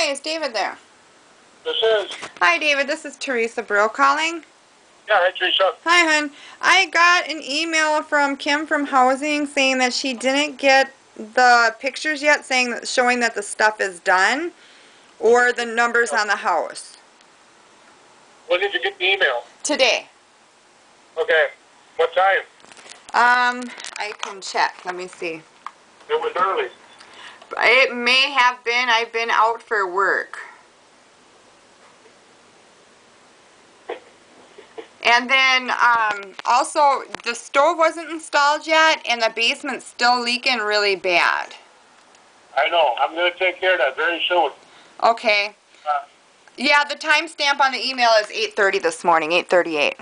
Hi, is David there? This is. Hi, David. This is Teresa Brill calling. Yeah, hi, Teresa. Hi, hon. I got an email from Kim from Housing saying that she didn't get the pictures yet, showing that the stuff is done, or the numbers on the house. When did you get the email? Today. Okay. What time? I can check. Let me see. It was early. It may have been. I've been out for work. And then, also, the stove wasn't installed yet, and the basement's still leaking really bad. I know. I'm going to take care of that very soon. Okay. Yeah, the timestamp on the email is 8:30 this morning, 8:38.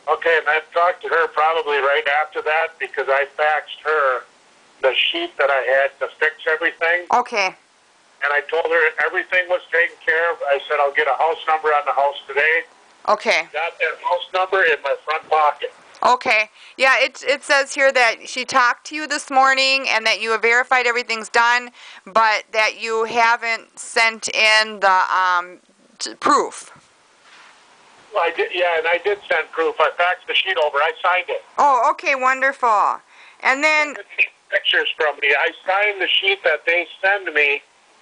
Okay, and I've talked to her probably right after that because I faxed her the sheet that I had to fix everything. Okay. And I told her everything was taken care of. I said I'll get a house number on the house today. Okay. Got that house number in my front pocket. Okay. Yeah, it says here that she talked to you this morning and that you have verified everything's done, but that you haven't sent in the proof. Well, I did, yeah, and I did send proof. I faxed the sheet over. I signed it. Oh, okay, wonderful. And then Pictures from me. I sign the sheet that they send me,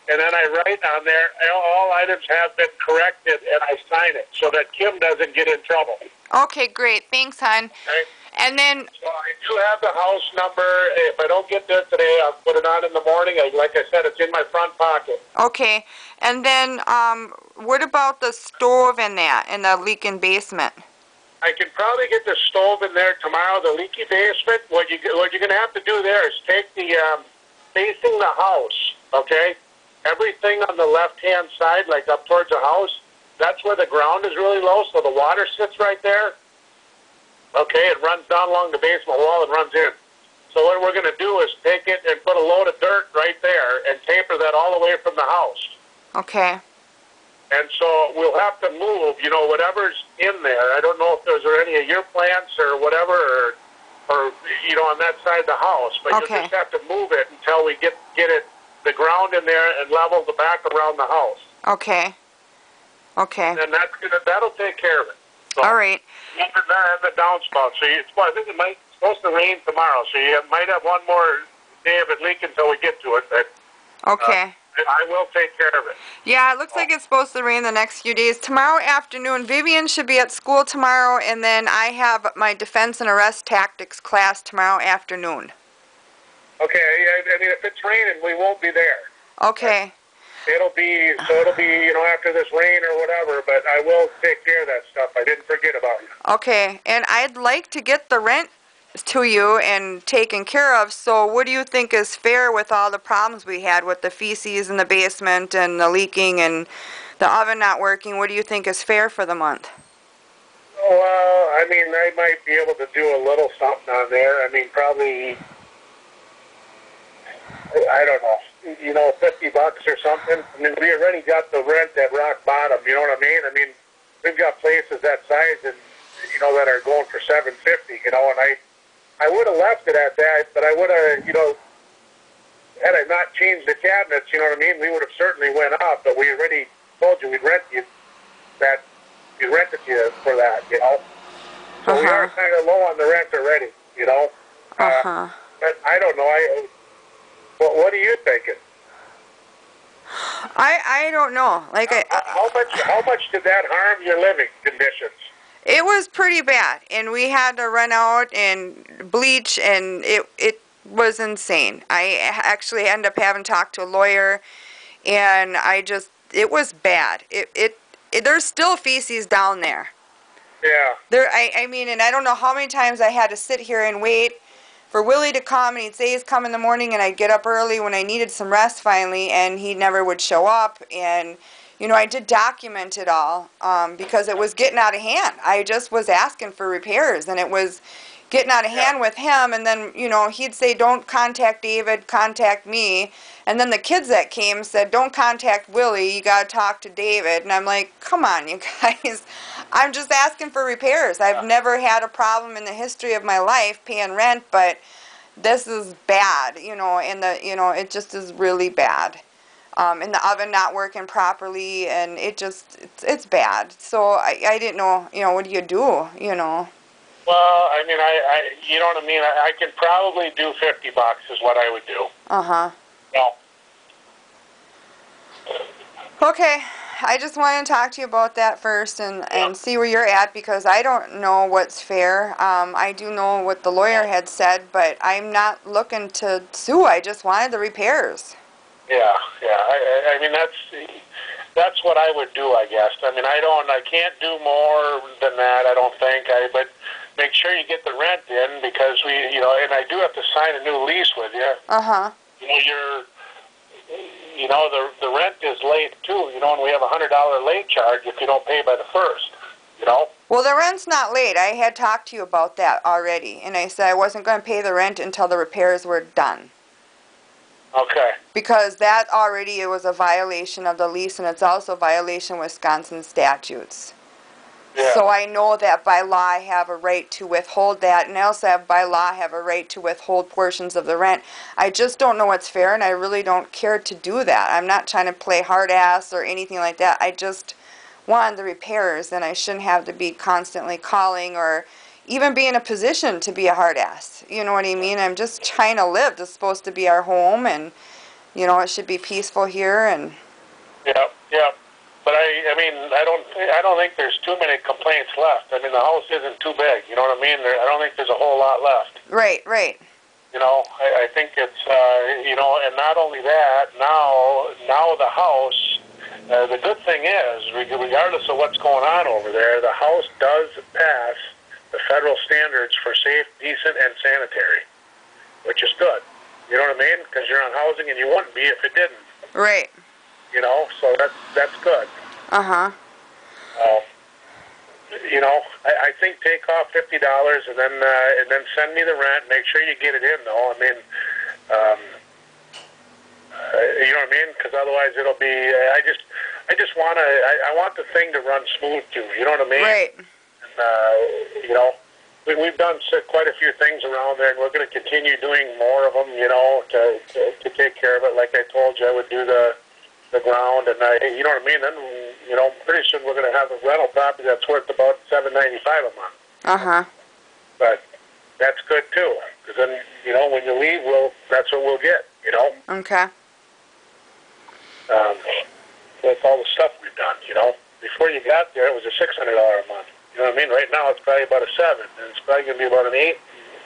and then I write on there, all items have been corrected, and I sign it so that Kim doesn't get in trouble. okay, great. Thanks, hon. Okay? And then So I do have the house number. If I don't get there today, I'll put it on in the morning. Like I said, it's in my front pocket. okay. And then what about the stove in the leaking basement? I can probably get the stove in there tomorrow. The leaky basement. What you're going to have to do there is take the facing the house. Okay, everything on the left-hand side, like up towards the house, that's where the ground is really low. So the water sits right there. Okay, it runs down along the basement wall and runs in. So what we're going to do is take it and put a load of dirt right there and taper that all the way from the house. Okay. And so we'll have to move, whatever's in there. I don't know if there's any of your plants or whatever, or on that side of the house. But Okay. you'll just have to move it until we get it, the ground in there and level the back around the house. Okay. Okay. And that'll take care of it. So, All right. and the downspout. So I think it's supposed to rain tomorrow. So you might have one more day of it leak until we get to it. But, Okay. I will take care of it. Yeah, it looks like it's supposed to rain the next few days. Tomorrow afternoon, Viaene should be at school tomorrow, and then I have my defense and arrest tactics class tomorrow afternoon. Okay, I mean, if it's raining, we won't be there. Okay. It'll be after this rain or whatever, but I will take care of that stuff. I didn't forget about it. Okay, and I'd like to get the rent to you and taken care of, so what do you think is fair with all the problems we had with the feces in the basement and the leaking and the oven not working? What do you think is fair for the month? Well, I mean, I might be able to do a little something on there. I mean, probably, I don't know, $50 or something. I mean, we already got the rent at rock bottom, you know what I mean? I mean, we've got places that size and, that are going for $750, and I would have left it at that, but I would have, had I not changed the cabinets, you know what I mean, we would have certainly went up, but we already told you we'd rent you that, we rented you for that, So we are kind of low on the rent already, But I don't know, what are you thinking? I don't know. Like how much did that harm your living conditions? It was pretty bad, and we had to run out and bleach, and it was insane. I actually ended up having to talk to a lawyer, and it was bad. There's still feces down there. Yeah. I mean, and I don't know how many times I had to sit here and wait for Willie to come, and he'd say he's coming in the morning, and I'd get up early when I needed some rest finally, and he never would show up, and I did document it all because it was getting out of hand. I just was asking for repairs, and it was getting out of hand with him. And then, he'd say, don't contact David, contact me. And then the kids that came said, don't contact Willie, you got to talk to David. And I'm like, come on, you guys. I'm just asking for repairs. I've never had a problem in the history of my life paying rent, but this is bad, and it just is really bad. and the oven not working properly, and it's bad. So I didn't know, what do you do, Well, I mean, you know what I mean? I can probably do $50 is what I would do. Uh-huh. No. Okay, I just wanted to talk to you about that first and see where you're at, because I don't know what's fair. I do know what the lawyer had said, but I'm not looking to sue. I just wanted the repairs. Yeah. I mean, that's what I would do, I guess. I mean, I can't do more than that, I don't think. But make sure you get the rent in, because and I do have to sign a new lease with you. Uh-huh. The rent is late too, and we have a $100 late charge if you don't pay by the 1st, Well, the rent's not late. I had talked to you about that already, and I said I wasn't going to pay the rent until the repairs were done. Okay. Because that already, it was a violation of the lease, and it's also a violation of Wisconsin statutes. Yeah. So I know that by law I have a right to withhold that, and I also by law have a right to withhold portions of the rent. I just don't know what's fair, and I really don't care to do that. I'm not trying to play hard ass or anything like that. I just wanted the repairs, and I shouldn't have to be constantly calling or even be in a position to be a hard ass. You know what I mean? I'm just trying to live. This is supposed to be our home, and it should be peaceful here. And Yeah. But I don't think there's too many complaints left. I mean, the house isn't too big. You know what I mean? I don't think there's a whole lot left. Right. I think it's and not only that. Now the house. The good thing is, regardless of what's going on over there, the house does pass the federal standards for safe, decent, and sanitary, which is good. You know what I mean? Because you're on housing, and you wouldn't be if it didn't. Right. So that's good. Uh-huh. I think take off $50 and then send me the rent. Make sure you get it in, though. I mean, you know what I mean? Because otherwise it'll be. I just want I want the thing to run smooth too. You know what I mean? Right. And we've done quite a few things around there, and we're going to continue doing more of them. To take care of it. Like I told you, I would do the ground, and you know what I mean. Then pretty soon we're going to have a rental property that's worth about $7.95 a month. Uh-huh. But that's good too, because then when you leave, that's what we'll get. Okay. That's all the stuff we've done. Before you got there, it was a $600 a month. You know what I mean? Right now, it's probably about a $7, and it's probably going to be about an $8.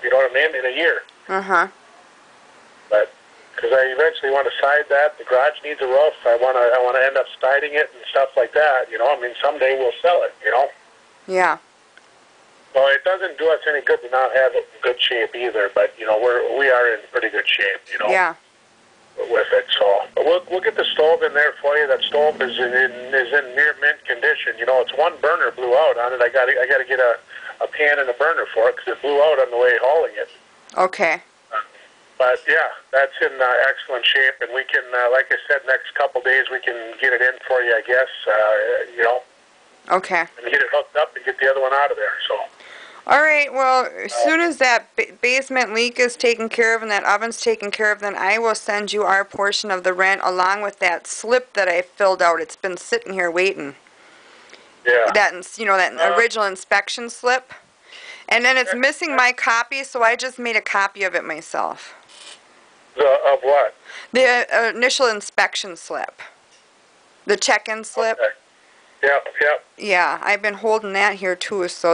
You know what I mean? In a year. Uh-huh. But because I eventually want to side that, the garage needs a roof. I want to end up siding it and stuff like that. Someday we'll sell it. Yeah. Well, it doesn't do us any good to not have it in good shape either. But we are in pretty good shape. Yeah. With it, so but we'll get the stove in there for you. That stove is in near mint condition. It's one burner blew out on it. I got to get a pan and a burner for it because it blew out on the way hauling it. Okay. But yeah, that's in excellent shape, and we can, like I said, next couple days we can get it in for you, I guess. Okay. And get it hooked up and get the other one out of there. So. All right, well, as soon as that basement leak is taken care of and that oven's taken care of, then I will send you our portion of the rent along with that slip that I filled out. It's been sitting here waiting. Yeah. That original inspection slip. And then it's missing my copy, so I just made a copy of it myself. Of what? The initial inspection slip. The check-in slip. Okay. Yep. Yeah, I've been holding that here too, so